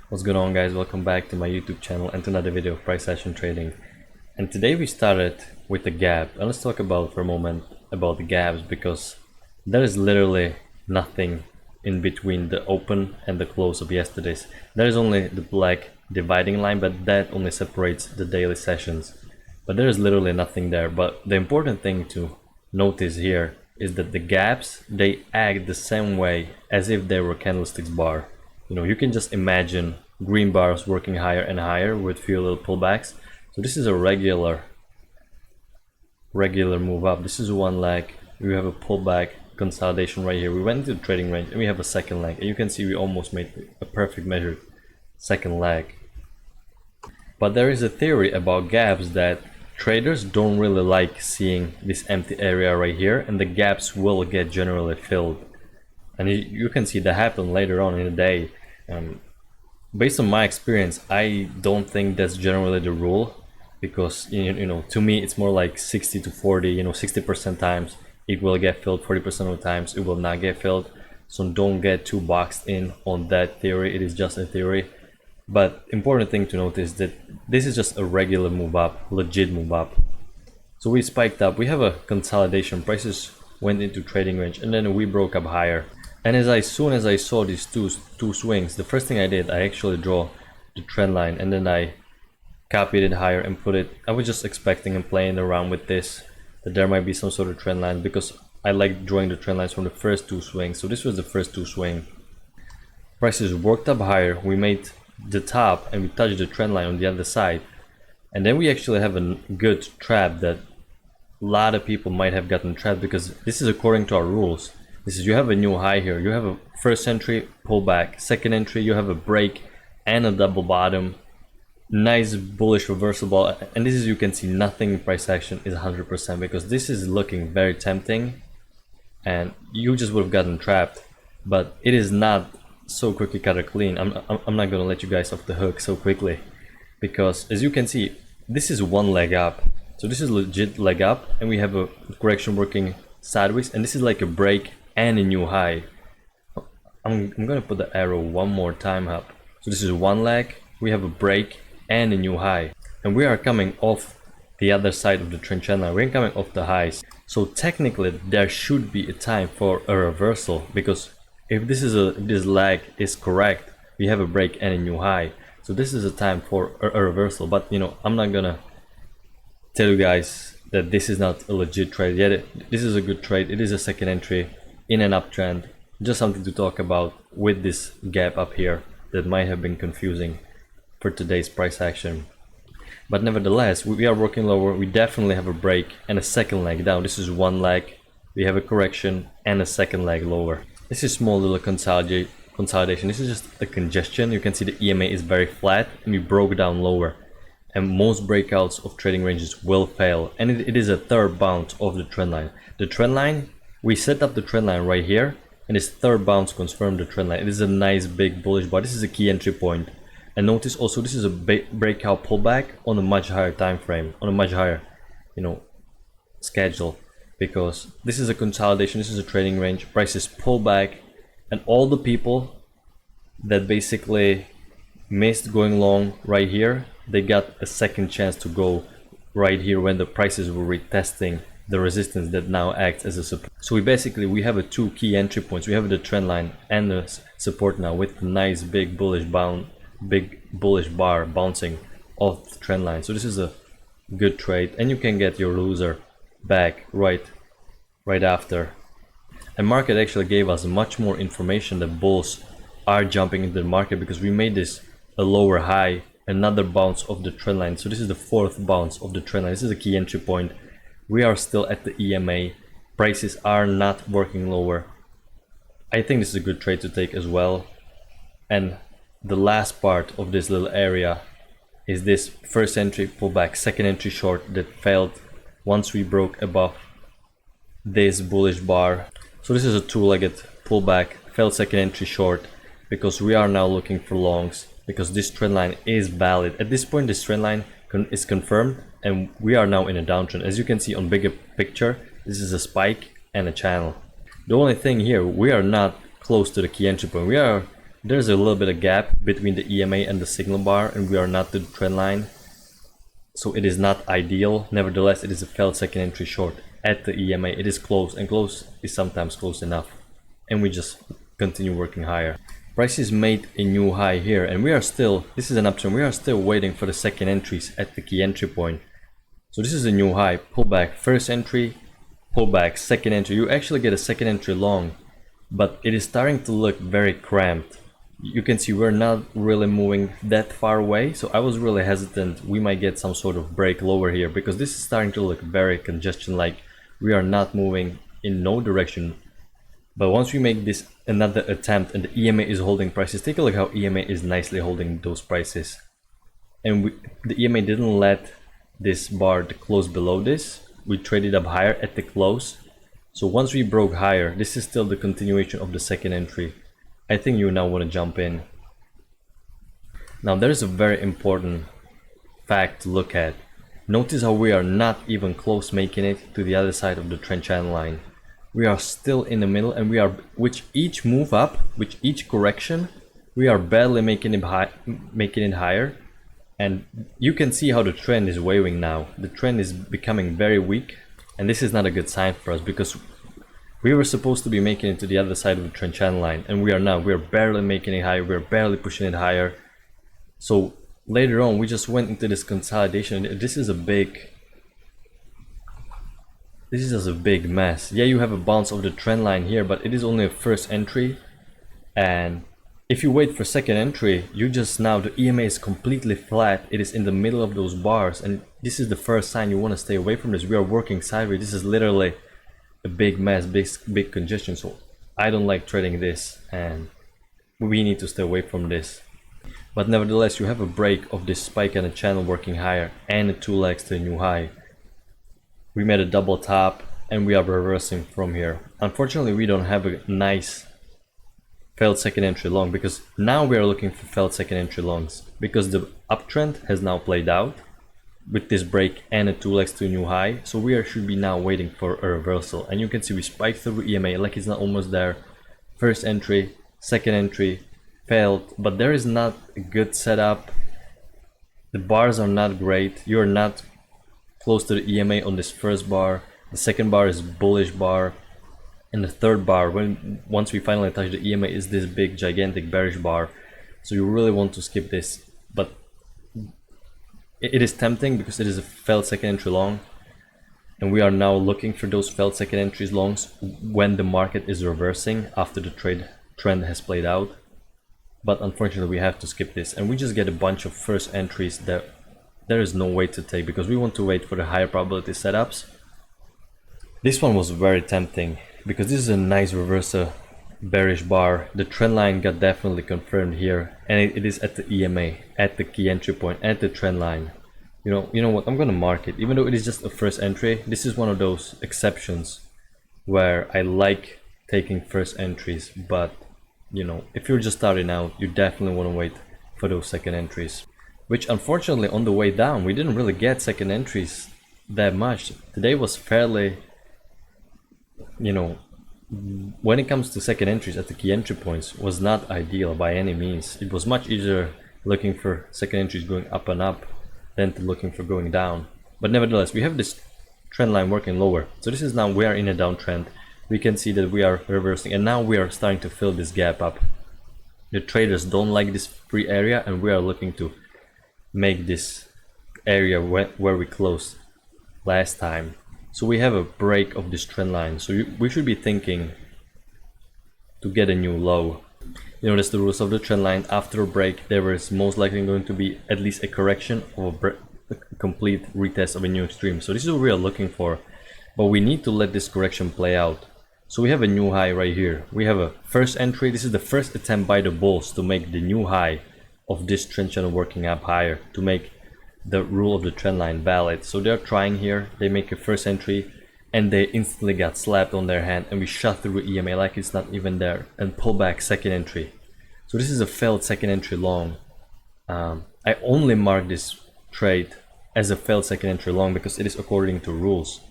What's going on, guys? Welcome back to my YouTube channel and to another video of price action trading. And today we started with the gap, and let's talk about for a moment about the gaps, because there is literally nothing in between the open and the close of yesterday's. There is only the black dividing line, but that only separates the daily sessions. But there is literally nothing there. But the important thing to notice here is that the gaps, they act the same way as if they were candlesticks bar. You can just imagine green bars working higher and higher with few little pullbacks. So this is a regular move up. This is one leg. We have a pullback consolidation right here. We went into the trading range and we have a second leg, and you can see we almost made a perfect measured second leg. But there is a theory about gaps that traders don't really like seeing this empty area right here, and the gaps will get generally filled. And you can see that happen later on in the day. Based on my experience, I don't think that's generally the rule, because to me it's more like 60 to 40. 60% times it will get filled, 40% of the times it will not get filled. So don't get too boxed in on that theory. It is just a theory. But important thing to notice that this is just a regular move up, legit move up. So we spiked up, we have a consolidation, prices went into trading range, and then we broke up higher. And as soon as I saw these two swings, the first thing I did, I actually draw the trend line, and then I copied it higher and put it. I was just expecting and playing around with this, that there might be some sort of trend line, because I like drawing the trend lines from the first two swings. So this was the first two swing. Prices worked up higher, we made the top and we touched the trend line on the other side, and then we actually have a good trap that a lot of people might have gotten trapped, because this is according to our rules. This is, you have a new high here, you have a first entry pullback, second entry you have a break and a double bottom, nice bullish reversible, and this is, you can see nothing in price action is 100%, because this is looking very tempting and you just would have gotten trapped. But it is not so cookie cutter clean. I'm not gonna let you guys off the hook so quickly, because as you can see, this is one leg up. So this is legit leg up, and we have a correction working sideways, and this is like a break and a new high. I'm gonna put the arrow one more time up. So this is one leg, we have a break and a new high, and we are coming off the other side of the trend line. We're coming off the highs. So technically there should be a time for a reversal, because if this leg is correct, we have a break and a new high. So this is a time for a reversal. But I'm not gonna tell you guys that this is not a legit trade yet. This is a good trade. It is a second entry in an uptrend. Just something to talk about with this gap up here that might have been confusing for today's price action. But nevertheless, we are working lower. We definitely have a break and a second leg down. This is one leg, we have a correction and a second leg lower. This is small little consolidation. This is just a congestion. You can see the EMA is very flat, and we broke down lower. And most breakouts of trading ranges will fail, and it is a third bounce of the trend line. The trend line, we set up the trend line right here, and this third bounce confirmed the trend line. It is a nice big bullish bar. This is a key entry point. And notice also, this is a breakout pullback on a much higher time frame, on a much higher schedule, because this is a consolidation, this is a trading range, prices pull back, and all the people that basically missed going long right here, they got a second chance to go right here when the prices were retesting the resistance that now acts as a support. So we have a two key entry points. We have the trend line and the support now, with a nice big bullish bar bouncing off the trend line. So this is a good trade, and you can get your loser back right after. And market actually gave us much more information that bulls are jumping into the market, because we made this a lower high, another bounce of the trend line. So this is the fourth bounce of the trend line. This is a key entry point. We are still at the EMA. Prices are not working lower. I think this is a good trade to take as well. And the last part of this little area is this first entry pullback, second entry short that failed once we broke above this bullish bar. So this is a two-legged pullback, failed second entry short, because we are now looking for longs, because this trend line is valid. At this point, this trend line is confirmed, and we are now in a downtrend. As you can see on bigger picture, this is a spike and a channel. The only thing here, we are not close to the key entry point. We are there's a little bit of gap between the EMA and the signal bar, and we are not to the trend line. So it is not ideal. Nevertheless, it is a failed second entry short at the EMA. It is close, and close is sometimes close enough. And we just continue working higher. Prices made a new high here, and we are still, this is an uptrend, we are still waiting for the second entries at the key entry point. So this is a new high, pullback, first entry, pullback, second entry. You actually get a second entry long, but it is starting to look very cramped. You can see we're not really moving that far away, so I was really hesitant we might get some sort of break lower here, because this is starting to look very congestion, like we are not moving in no direction. But once we make this another attempt and the EMA is holding prices, take a look how EMA is nicely holding those prices. And the EMA didn't let this bar to close below this. We traded up higher at the close. So once we broke higher, this is still the continuation of the second entry. I think you now want to jump in. Now there's a very important fact to look at. Notice how we are not even close making it to the other side of the trend channel line. We are still in the middle, and we are, with each move up, with each correction, we are barely making it higher. And you can see how the trend is waving now. The trend is becoming very weak, and this is not a good sign for us, because we were supposed to be making it to the other side of the trend channel line, and we are barely making it higher, we're barely pushing it higher. So later on, we just went into this consolidation. This is a big mess. Yeah, you have a bounce of the trend line here, but it is only a first entry. And if you wait for second entry, you just now, the EMA is completely flat. It is in the middle of those bars, and this is the first sign you want to stay away from this. We are working sideways. This is literally a big mess, big congestion. So I don't like trading this, and we need to stay away from this. But nevertheless, you have a break of this spike and a channel working higher, and a 2 legs to a new high. We made a double top, and we are reversing from here. Unfortunately, we don't have a nice failed second entry long, because now we are looking for failed second entry longs, because the uptrend has now played out with this break and a 2 legs to a new high. So we should be now waiting for a reversal, and you can see we spiked through EMA like it's not almost there. First entry, second entry, failed, but there is not a good setup. The bars are not great. You're not close to the EMA on this first bar. The second bar is bullish bar, and the third bar, once we finally touch the EMA, is this big gigantic bearish bar. So you really want to skip this, but it is tempting because it is a failed second entry long, and we are now looking for those failed second entries longs when the market is reversing after the trend has played out. But unfortunately, we have to skip this, and we just get a bunch of first entries that there is no way to take, because we want to wait for the higher probability setups. This one was very tempting because this is a nice reversal bearish bar. The trend line got definitely confirmed here, and it is at the EMA, at the key entry point, at the trend line. You know what, I'm gonna mark it. Even though it is just a first entry, this is one of those exceptions where I like taking first entries, but you know, if you're just starting out, you definitely want to wait for those second entries. Which unfortunately, on the way down, we didn't really get second entries that much. Today was fairly, you know, when it comes to second entries at the key entry points, was not ideal by any means. It was much easier looking for second entries going up and up than to looking for going down. But nevertheless, we have this trend line working lower. So this is now, we are in a downtrend. We can see that we are reversing, and now we are starting to fill this gap up. The traders don't like this free area, and we are looking to make this area where we closed last time. So we have a break of this trend line, so we should be thinking to get a new low. You notice the rules of the trend line. After a break, there is most likely going to be at least a correction or a complete retest of a new extreme. So this is what we are looking for, but we need to let this correction play out. So we have a new high right here. We have a first entry. This is the first attempt by the bulls to make the new high of this trend channel working up higher, to make the rule of the trend line valid. So they're trying here. They make a first entry, and they instantly got slapped on their hand, and we shot through EMA like it's not even there, and pull back second entry. So this is a failed second entry long. I only mark this trade as a failed second entry long because it is according to rules.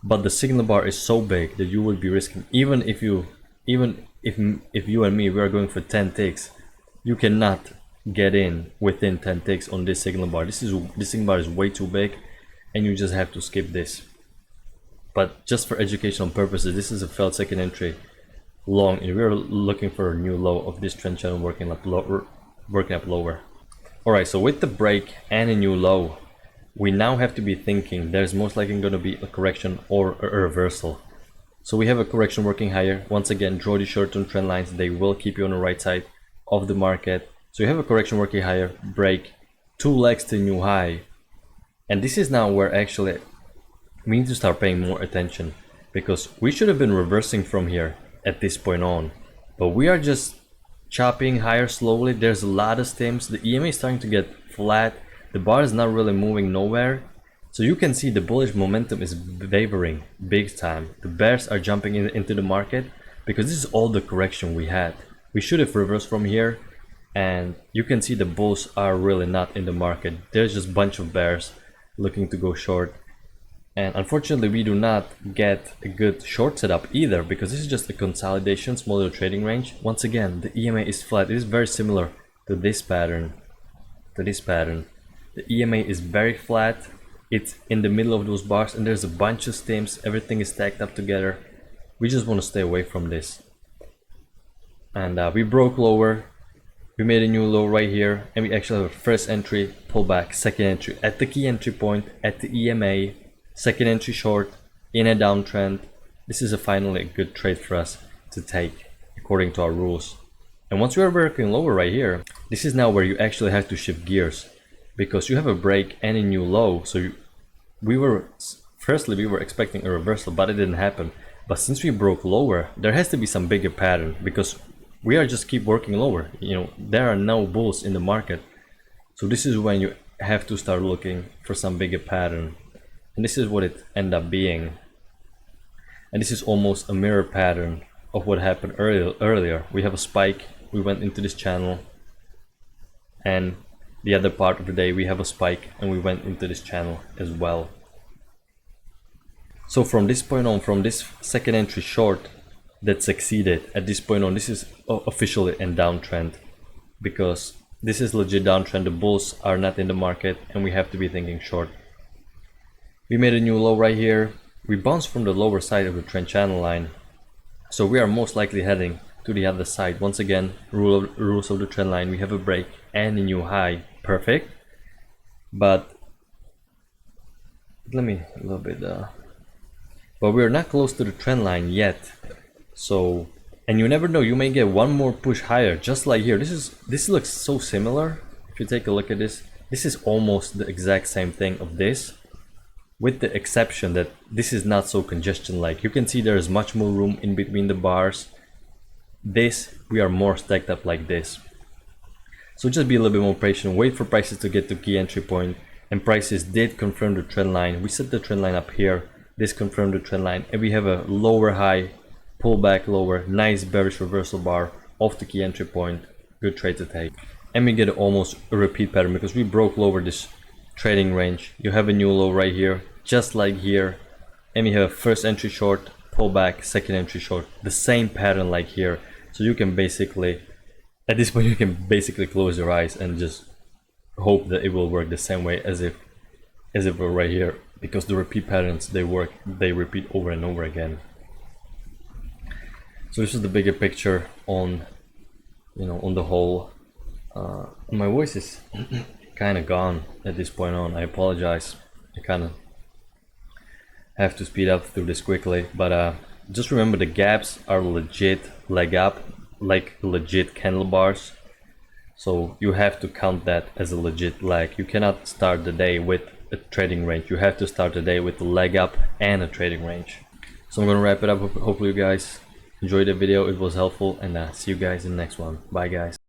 But the signal bar is so big that you will be risking, even if you and me, we are going for 10 ticks, You cannot get in within 10 ticks on this signal bar. This signal bar is way too big, and you just have to skip this. But just for educational purposes, this is a failed second entry long, and we're looking for a new low of this trend channel working up lower. Alright, so with the break and a new low, we now have to be thinking there's most likely going to be a correction or a reversal. So we have a correction working higher. Once again, draw the short-term trend lines. They will keep you on the right side of the market. So you have a correction working higher, break, 2 legs to new high. And this is now where actually we need to start paying more attention, because we should have been reversing from here at this point on. But we are just chopping higher slowly. There's a lot of stims. The EMA is starting to get flat. The bar is not really moving nowhere. So you can see the bullish momentum is wavering big time. The bears are jumping into the market because this is all the correction we had. We should have reversed from here, and you can see the bulls are really not in the market. There's just a bunch of bears looking to go short. And unfortunately, we do not get a good short setup either, because this is just a consolidation, smaller trading range. Once again, the EMA is flat. It is very similar to this pattern. The EMA is very flat. It's in the middle of those bars, and there's a bunch of stims. Everything is stacked up together. We just want to stay away from this. And we broke lower. We made a new low right here, and we actually have a first entry, pullback, second entry at the key entry point, at the EMA, second entry short, in a downtrend. This is finally a good trade for us to take according to our rules. And once we are working lower right here, this is now where you actually have to shift gears, because you have a break and a new low. So we were expecting a reversal, but it didn't happen. But since we broke lower, there has to be some bigger pattern, because we are just keep working lower. You know, there are no bulls in the market. So this is when you have to start looking for some bigger pattern. And this is what it ended up being. And this is almost a mirror pattern of what happened earlier. We have a spike, we went into this channel, and the other part of the day we have a spike and we went into this channel as well. So from this point on, from this second entry short that succeeded, at this point on, this is officially a downtrend, because this is legit downtrend. The bulls are not in the market and we have to be thinking short. We made a new low right here. We bounced from the lower side of the trend channel line, so we are most likely heading to the other side. Once again, rules of the trend line, we have a break and a new high. Perfect. But let me a little bit but we're not close to the trend line yet. So, and you never know, you may get one more push higher, just like here. This looks so similar. If you take a look at this, this is almost the exact same thing of this, with the exception that this is not so congestion like. You can see there is much more room in between the bars. This, we are more stacked up like this. So just be a little bit more patient, wait for prices to get to key entry point, and prices did confirm the trend line. We set the trend line up here, this confirmed the trend line, and we have a lower high, pull back lower, nice bearish reversal bar off the key entry point. Good trade to take. And we get almost a repeat pattern, because we broke lower this trading range. You have a new low right here, just like here, and we have a first entry short, pull back, second entry short, the same pattern like here. So you can basically, at this point, you can basically close your eyes and just hope that it will work the same way as if we're right here, because the repeat patterns, they work, they repeat over and over again. So this is the bigger picture on, you know, on the whole. My voice is kind of gone at this point on. I apologize. I kind of have to speed up through this quickly, but just remember, the gaps are legit leg up, like legit candle bars. So you have to count that as a legit leg. You cannot start the day with a trading range. You have to start the day with a leg up and a trading range. So I'm gonna wrap it up. Hopefully you guys enjoyed the video. It was helpful, and see you guys in the next one. Bye guys.